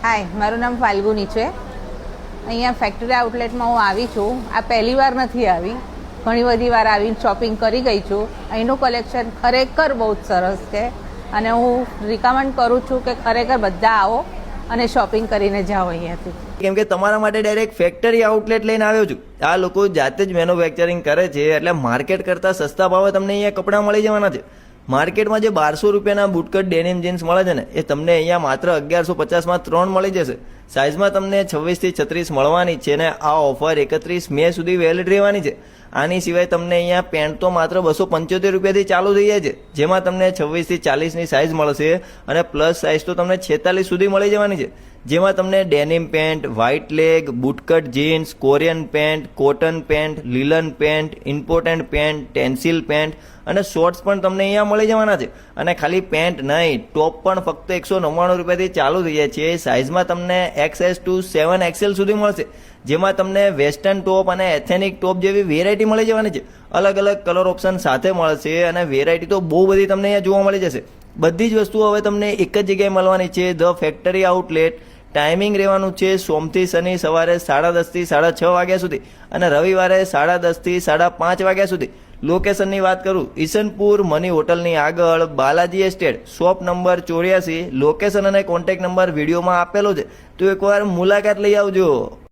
હાય, મારું નામ ફાલ્ગુની છે. અહીંયા ફેક્ટરી આઉટલેટમાં હું આવી છું. આ પહેલી વાર નથી આવી, ઘણી બધી વાર આવીને શોપિંગ કરી ગઈ છું. અહીંનું કલેક્શન ખરેખર બહુ જ સરસ છે અને હું રિકમેન્ડ કરું છું કે ખરેખર બધા આવો અને શોપિંગ કરીને જાઓ અહીંયાથી. કેમ કે તમારા માટે ડાયરેક્ટ ફેક્ટરી આઉટલેટ લઈને આવ્યો છું. આ લોકો જાતે જ મેન્યુફેક્ચરિંગ કરે છે, એટલે માર્કેટ કરતાં સસ્તા ભાવે તમને અહીંયા કપડાં મળી જવાના છે. માર્કેટમાં જે 1200 રૂપિયાના બુટકટ ડેનિમ જીન્સ મળે છે ને, એ તમને અહીંયા માત્ર 1150માં 3 મળી જશે. સાઇઝમાં તમને 26 થી 36 મળવાની છે ને આ ઓફર 31 મે સુધી વેલિડ રહેવાની છે. આની સિવાય તમને અહીંયા પેન્ટ તો માત્ર 275 રૂપિયાથી ચાલુ થઈ જાય છે, જેમાં તમને 26 થી 40ની સાઇઝ મળશે અને પ્લસ સાઇઝ તો તમને 46 સુધી મળી જવાની છે. જેમાં તમને denim pant, white leg, bootcut jeans, Korean pant, cotton pant, linen pant, important pant, tencel pant અને શોર્ટ્સ પણ તમને અહીંયા મળી જવાના છે. અને ખાલી પેન્ટ નહીં, ટોપ પણ ફક્ત 199 રૂપિયાથી ચાલુ થઈ જાય છે. સાઇઝમાં તમને XS to 7XL સુધી મળશે, જેમાં તમને વેસ્ટર્ન ટોપ અને એથેનિક ટોપ જેવી વેરાયટી મળી જવાની છે. અલગ અલગ કલર ઓપ્શન સાથે મળશે અને વેરાયટી તો બહુ બધી તમને અહીંયા જોવા મળી જશે. બધી જ વસ્તુઓ હવે તમને એક જ જગ્યાએ મળવાની છે, ધ ફેક્ટરી આઉટલેટ. ટાઈમિંગ રહેવાનું છે સોમથી શનિ સવારે 10:30 થી 6:30 વાગ્યા સુધી અને રવિવારે 10:30 થી 5:30 વાગ્યા સુધી. લોકેશનની વાત કરું, ઈશનપુર મની હોટલની આગળ Balaji estate, shop number 84. Location અને કોન્ટેક્ટ નંબર વિડીયોમાં આપેલો છે, તો એકવાર મુલાકાત લઈ આવજો.